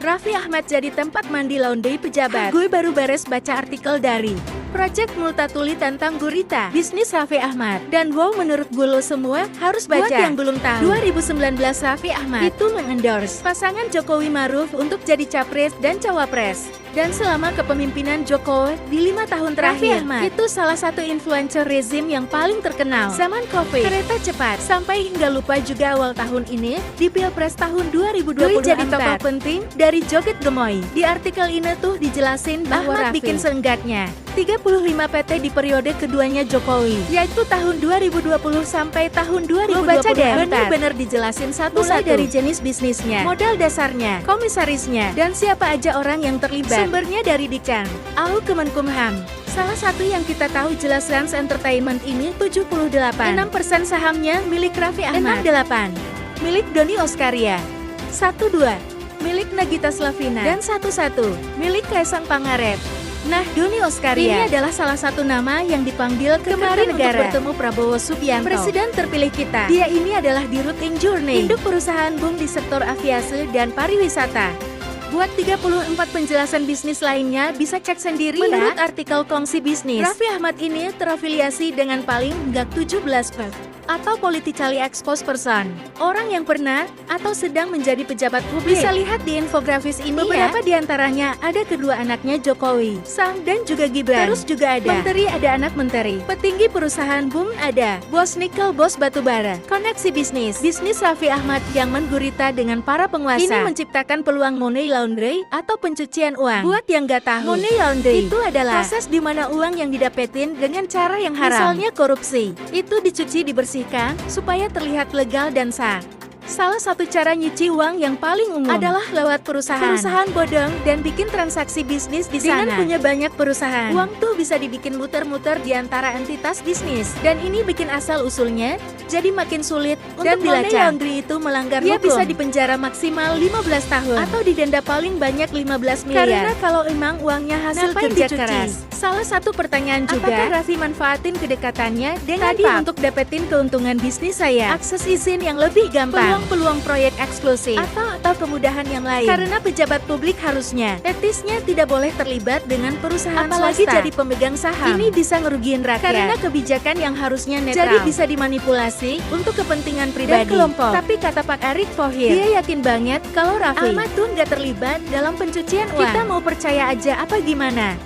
Raffi Ahmad jadi tempat mandi laundry pejabat. Gue baru beres baca artikel dari Project Multatuli tentang gurita bisnis Raffi Ahmad. Dan wow, menurut gue lo semua harus baca. Buat yang belum tahu, 2019 Raffi Ahmad itu mengendorse pasangan Jokowi Maruf untuk jadi capres dan cawapres. Dan selama kepemimpinan Jokowi di 5 tahun terakhir, Raffi Ahmad itu salah satu influencer rezim yang paling terkenal. Zaman Covid, kereta cepat, sampai hingga lupa juga awal tahun ini, di Pilpres tahun 2024 jadi tokoh penting dari joget gemoy. Di artikel ini tuh dijelasin bahwa Ahmad bikin seenggaknya 35 PT di periode keduanya Jokowi, yaitu tahun 2020 sampai tahun 2024. Baca deh, bener-bener dijelasin satu-satu, mulai dari jenis bisnisnya, modal dasarnya, komisarisnya, dan siapa aja orang yang terlibat. Sumbernya dari Dikjan, AU Kemenkumham. Salah satu yang kita tahu jelas Rans Entertainment ini 78%. 6% sahamnya milik Raffi Ahmad. 68 milik Doni Oskaria. 12 milik Nagita Slavina. Dan 11 milik Kaisang Pangarep. Nah, Doni Oskaria ini adalah salah satu nama yang dipanggil ke kemarin untuk bertemu Prabowo Subianto, presiden terpilih kita. Dia ini adalah Dirut Injourney, induk perusahaan boom di sektor aviasi dan pariwisata. Buat 34 penjelasan bisnis lainnya bisa cek sendiri. Menurut artikel Kongsi Bisnis, Raffi Ahmad ini terafiliasi dengan paling enggak 17 atau politically exposed person, orang yang pernah atau sedang menjadi pejabat publik. Bisa lihat di infografis ini. Beberapa diantaranya ada kedua anaknya Jokowi, Sang dan juga Gibran. Terus juga ada menteri, ada anak menteri, petinggi perusahaan boom ada, bos nikel, bos batubara. Koneksi bisnis Raffi Ahmad yang menggurita dengan para penguasa ini menciptakan peluang money laundry atau pencucian uang. Buat yang gak tahu, money laundry itu adalah proses di mana uang yang didapetin dengan cara yang haram, misalnya korupsi, itu dicuci, dibersihkan supaya terlihat legal dan sah. Salah satu cara nyuci uang yang paling umum adalah lewat perusahaan bodong dan bikin transaksi bisnis di sana. Dengan punya banyak perusahaan, uang tuh bisa dibikin muter-muter di antara entitas bisnis. Dan ini bikin asal-usulnya jadi makin sulit untuk dilacak. Money laundry itu melanggar hukum. Dia bisa dipenjara maksimal 15 tahun atau didenda paling banyak 15 miliar. Karena kalau emang uangnya hasil kerja keras. Salah satu pertanyaan juga, apakah Raffi manfaatin kedekatannya dengan tadi untuk dapetin keuntungan bisnis saya, akses izin yang lebih gampang, peluang proyek eksklusif, atau kemudahan yang lain. Karena pejabat publik harusnya etisnya tidak boleh terlibat dengan perusahaan apalagi swasta, jadi pemegang saham. Ini bisa ngerugiin rakyat karena kebijakan yang harusnya netral, jadi bisa dimanipulasi untuk kepentingan pribadi dan kelompok. Tapi kata Pak Erick Thohir, dia yakin banget kalau Raffi Ahmad tuh nggak terlibat dalam pencucian uang. Kita mau percaya aja apa gimana?